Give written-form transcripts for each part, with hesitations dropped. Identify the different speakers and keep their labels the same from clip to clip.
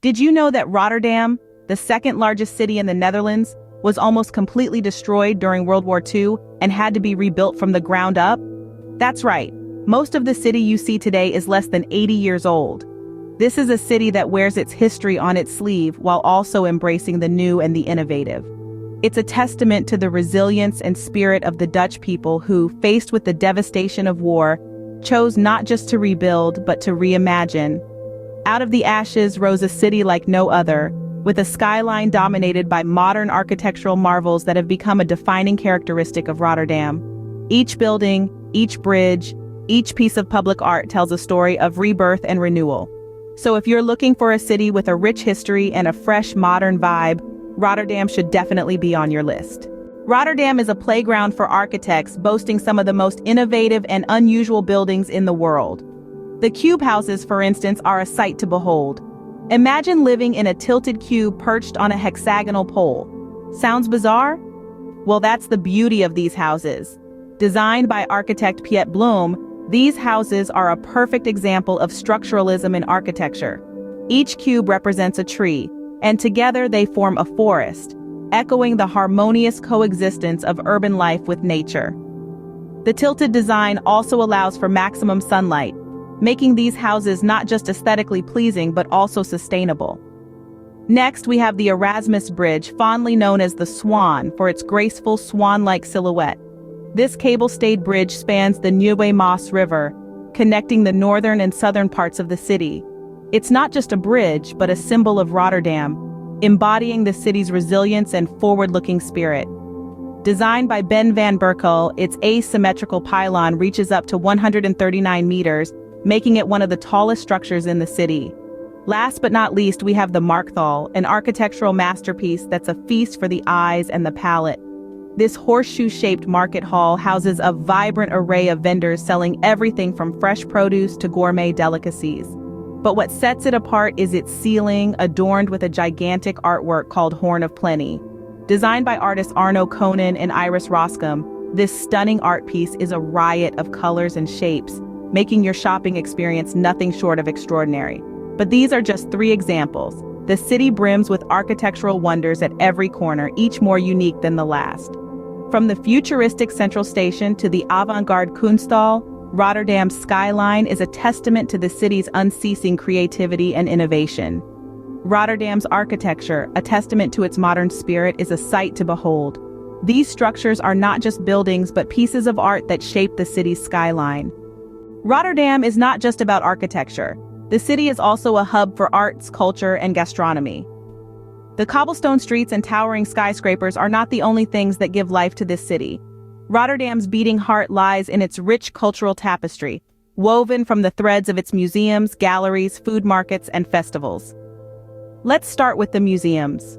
Speaker 1: Did you know that Rotterdam, the second largest city in the Netherlands, was almost completely destroyed during World War II and had to be rebuilt from the ground up? That's right. Most of the city you see today is less than 80 years old. This is a city that wears its history on its sleeve while also embracing the new and the innovative. It's a testament to the resilience and spirit of the Dutch people who, faced with the devastation of war, chose not just to rebuild but to reimagine. Out of the ashes rose a city like no other, with a skyline dominated by modern architectural marvels that have become a defining characteristic of Rotterdam. Each building, each bridge, each piece of public art tells a story of rebirth and renewal. So if you're looking for a city with a rich history and a fresh, modern vibe, Rotterdam should definitely be on your list. Rotterdam is a playground for architects, boasting some of the most innovative and unusual buildings in the world. The Cube Houses, for instance, are a sight to behold. Imagine living in a tilted cube perched on a hexagonal pole. Sounds bizarre? Well, that's the beauty of these houses. Designed by architect Piet Bloem, these houses are a perfect example of structuralism in architecture. Each cube represents a tree, and together they form a forest, echoing the harmonious coexistence of urban life with nature. The tilted design also allows for maximum sunlight, making these houses not just aesthetically pleasing but also sustainable. Next, we have the Erasmus Bridge, fondly known as the Swan for its graceful swan-like silhouette. This cable-stayed bridge spans the Nieuwe Maas River, connecting the northern and southern parts of the city. It's not just a bridge, but a symbol of Rotterdam, embodying the city's resilience and forward-looking spirit. Designed by Ben van Berkel, its asymmetrical pylon reaches up to 139 meters, making it one of the tallest structures in the city. Last but not least, we have the Markthal, an architectural masterpiece that's a feast for the eyes and the palate. This horseshoe-shaped market hall houses a vibrant array of vendors selling everything from fresh produce to gourmet delicacies. But what sets it apart is its ceiling, adorned with a gigantic artwork called Horn of Plenty. Designed by artists Arno Konen and Iris Roscom, this stunning art piece is a riot of colors and shapes, making your shopping experience nothing short of extraordinary. But these are just 3 examples. The city brims with architectural wonders at every corner, each more unique than the last. From the futuristic central station to the avant-garde Kunsthal, Rotterdam's skyline is a testament to the city's unceasing creativity and innovation. Rotterdam's architecture, a testament to its modern spirit, is a sight to behold. These structures are not just buildings but pieces of art that shape the city's skyline. Rotterdam is not just about architecture. The city is also a hub for arts, culture, and gastronomy. The cobblestone streets and towering skyscrapers are not the only things that give life to this city. Rotterdam's beating heart lies in its rich cultural tapestry, woven from the threads of its museums, galleries, food markets, and festivals. Let's start with the museums.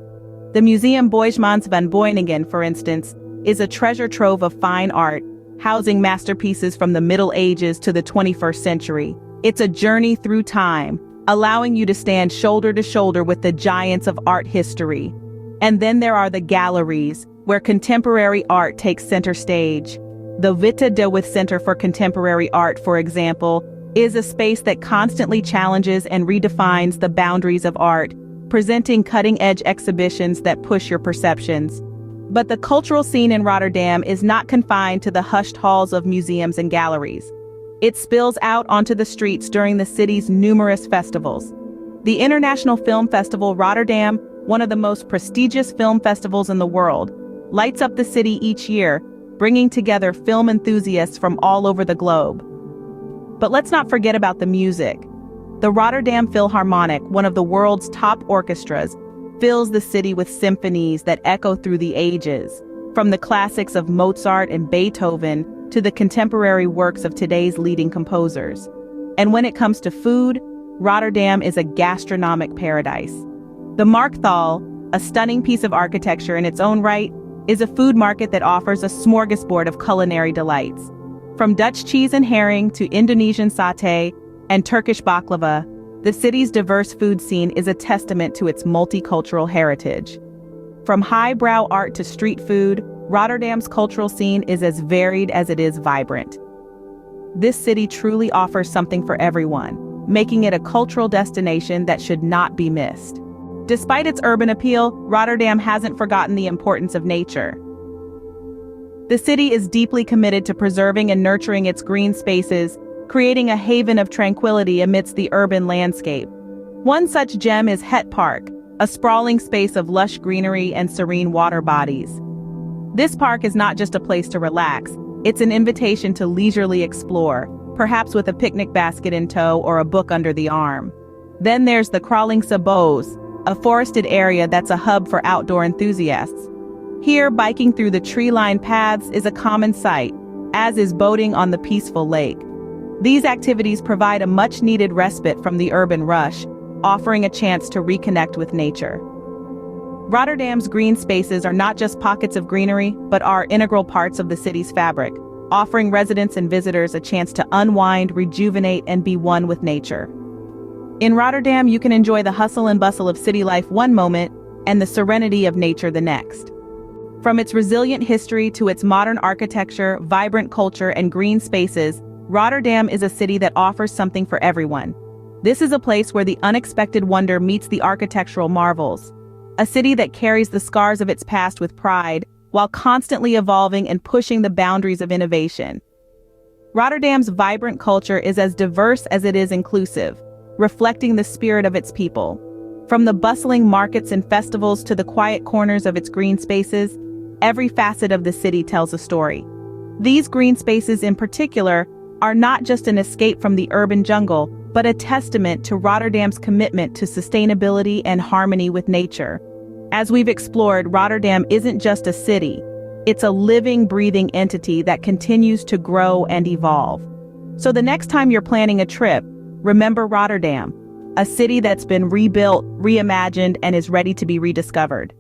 Speaker 1: The Museum Boijmans van Beuningen, for instance, is a treasure trove of fine art, housing masterpieces from the Middle Ages to the 21st century. It's a journey through time, allowing you to stand shoulder to shoulder with the giants of art history. And then there are the galleries, where contemporary art takes center stage. The Witte de With Center for Contemporary Art, for example, is a space that constantly challenges and redefines the boundaries of art, presenting cutting-edge exhibitions that push your perceptions. But the cultural scene in Rotterdam is not confined to the hushed halls of museums and galleries. It spills out onto the streets during the city's numerous festivals. The International Film Festival Rotterdam, one of the most prestigious film festivals in the world, lights up the city each year, bringing together film enthusiasts from all over the globe. But let's not forget about the music. The Rotterdam Philharmonic, one of the world's top orchestras, fills the city with symphonies that echo through the ages, from the classics of Mozart and Beethoven to the contemporary works of today's leading composers. And when it comes to food, Rotterdam is a gastronomic paradise. The Markthal, a stunning piece of architecture in its own right, is a food market that offers a smorgasbord of culinary delights. From Dutch cheese and herring to Indonesian satay and Turkish baklava, the city's diverse food scene is a testament to its multicultural heritage. From highbrow art to street food, Rotterdam's cultural scene is as varied as it is vibrant. This city truly offers something for everyone, making it a cultural destination that should not be missed. Despite its urban appeal, Rotterdam hasn't forgotten the importance of nature. The city is deeply committed to preserving and nurturing its green spaces, creating a haven of tranquility amidst the urban landscape. One such gem is Het Park, a sprawling space of lush greenery and serene water bodies. This park is not just a place to relax, it's an invitation to leisurely explore, perhaps with a picnic basket in tow or a book under the arm. Then there's the Kralingse Bos, a forested area that's a hub for outdoor enthusiasts. Here, biking through the tree-lined paths is a common sight, as is boating on the peaceful lake. These activities provide a much-needed respite from the urban rush, offering a chance to reconnect with nature. Rotterdam's green spaces are not just pockets of greenery, but are integral parts of the city's fabric, offering residents and visitors a chance to unwind, rejuvenate, and be one with nature. In Rotterdam, you can enjoy the hustle and bustle of city life one moment and the serenity of nature the next. From its resilient history to its modern architecture, vibrant culture, and green spaces, Rotterdam is a city that offers something for everyone. This is a place where the unexpected wonder meets the architectural marvels. A city that carries the scars of its past with pride, while constantly evolving and pushing the boundaries of innovation. Rotterdam's vibrant culture is as diverse as it is inclusive, reflecting the spirit of its people. From the bustling markets and festivals to the quiet corners of its green spaces, every facet of the city tells a story. These green spaces in particular are not just an escape from the urban jungle, but a testament to Rotterdam's commitment to sustainability and harmony with nature. As we've explored, Rotterdam isn't just a city, it's a living, breathing entity that continues to grow and evolve. So the next time you're planning a trip, remember Rotterdam, a city that's been rebuilt, reimagined, and is ready to be rediscovered.